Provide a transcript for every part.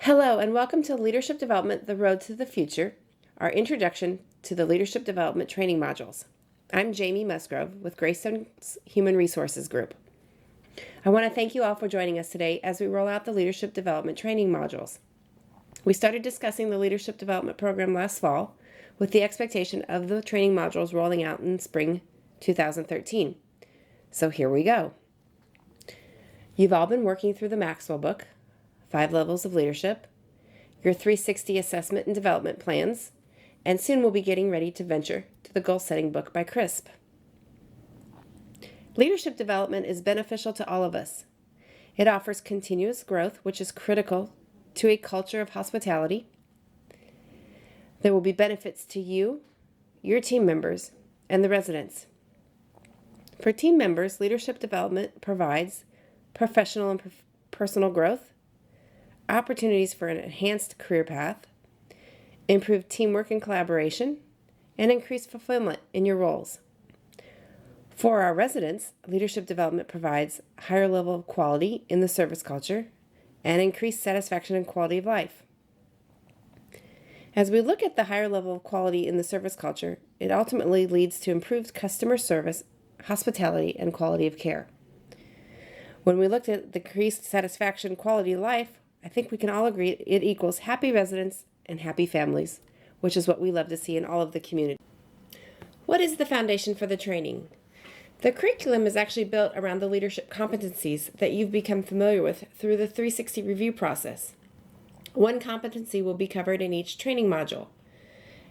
Hello, and welcome to Leadership Development, The Road to the Future, our introduction to the Leadership Development training modules. I'm Jamie Musgrove with Greystone's Human Resources Group. I want to thank you all for joining us today as we roll out the Leadership Development training modules. We started discussing the Leadership Development program last fall with the expectation of the training modules rolling out in spring 2013. So here we go. You've all been working through the Maxwell book, 5 Levels of Leadership, your 360 Assessment and Development Plans, and soon we'll be getting ready to venture to the Goal Setting book by CRISP. Leadership development is beneficial to all of us. It offers continuous growth, which is critical to a culture of hospitality. There will be benefits to you, your team members, and the residents. For team members, leadership development provides professional and personal growth, opportunities for an enhanced career path, improved teamwork and collaboration, and increased fulfillment in your roles. For our residents, leadership development provides a higher level of quality in the service culture and increased satisfaction and quality of life. As we look at the higher level of quality in the service culture, it ultimately leads to improved customer service, hospitality, and quality of care. When we looked at the increased satisfaction and quality of life, I think we can all agree it equals happy residents and happy families, which is what we love to see in all of the community. What is the foundation for the training? The curriculum is actually built around the leadership competencies that you've become familiar with through the 360 review process. One competency will be covered in each training module.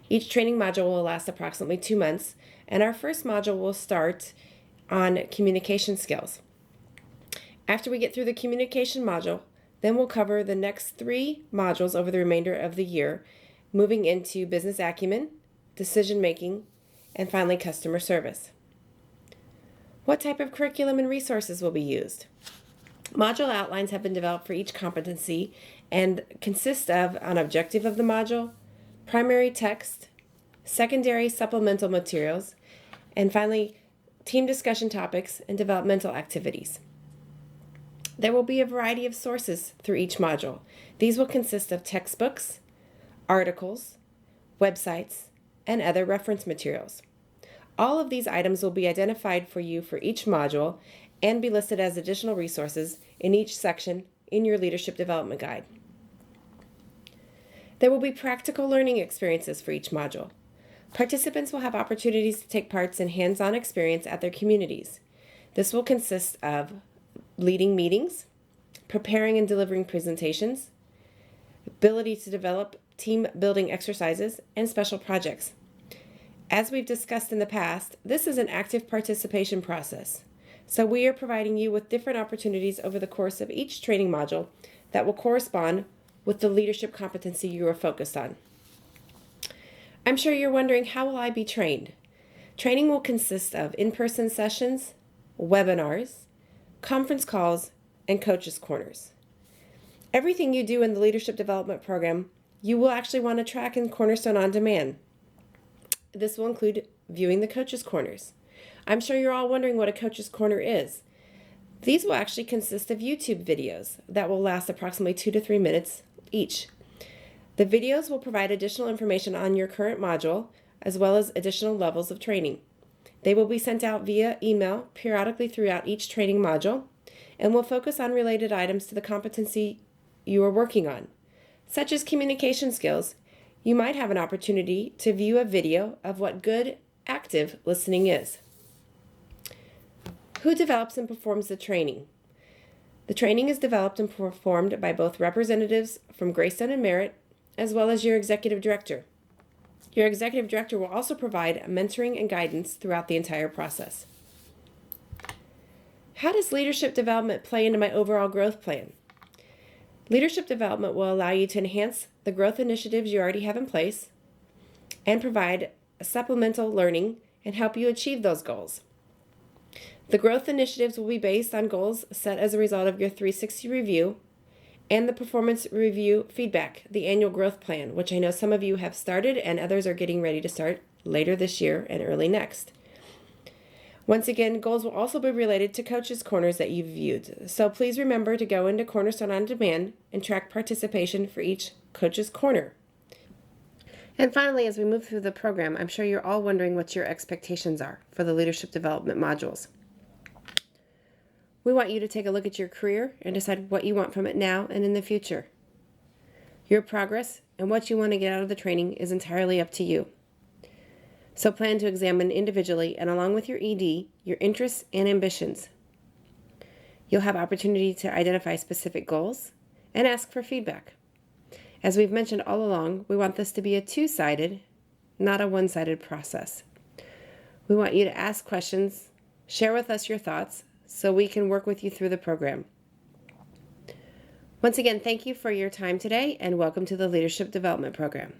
Each training module will last approximately 2 months, and our first module will start on communication skills. After we get through the communication module, then we'll cover the next 3 modules over the remainder of the year, moving into business acumen, decision making, and finally customer service. What type of curriculum and resources will be used? Module outlines have been developed for each competency and consist of an objective of the module, primary text, secondary supplemental materials, and finally team discussion topics and developmental activities. There will be a variety of sources through each module. These will consist of textbooks, articles, websites, and other reference materials. All of these items will be identified for you for each module and be listed as additional resources in each section in your leadership development guide. There will be practical learning experiences for each module. Participants will have opportunities to take part in hands-on experience at their communities. This will consist of leading meetings, preparing and delivering presentations, ability to develop team building exercises, and special projects. As we've discussed in the past, this is an active participation process. So we are providing you with different opportunities over the course of each training module that will correspond with the leadership competency you are focused on. I'm sure you're wondering, how will I be trained? Training will consist of in-person sessions, webinars, conference calls, and coaches' corners. Everything you do in the leadership development program, you will actually want to track in Cornerstone On Demand. This will include viewing the coaches' corners. I'm sure you're all wondering what a coaches' corner is. These will actually consist of YouTube videos that will last approximately 2 to 3 minutes each. The videos will provide additional information on your current module, as well as additional levels of training. They will be sent out via email periodically throughout each training module and will focus on related items to the competency you are working on. Such as communication skills, you might have an opportunity to view a video of what good, active listening is. Who develops and performs the training? The training is developed and performed by both representatives from Greystone and Merit, as well as your executive director. Your executive director will also provide mentoring and guidance throughout the entire process. How does leadership development play into my overall growth plan? Leadership development will allow you to enhance the growth initiatives you already have in place and provide supplemental learning and help you achieve those goals. The growth initiatives will be based on goals set as a result of your 360 review and the performance review feedback, the annual growth plan, which I know some of you have started and others are getting ready to start later this year and early next. Once again, goals will also be related to coaches' corners that you've viewed. So please remember to go into Cornerstone On Demand and track participation for each coach's corner. And finally, as we move through the program, I'm sure you're all wondering what your expectations are for the leadership development modules. We want you to take a look at your career and decide what you want from it now and in the future. Your progress and what you want to get out of the training is entirely up to you. So plan to examine individually and along with your ED, your interests and ambitions. You'll have opportunity to identify specific goals and ask for feedback. As we've mentioned all along, we want this to be a two-sided, not a one-sided process. We want you to ask questions, share with us your thoughts, so we can work with you through the program. Once again, thank you for your time today and welcome to the Leadership Development Program.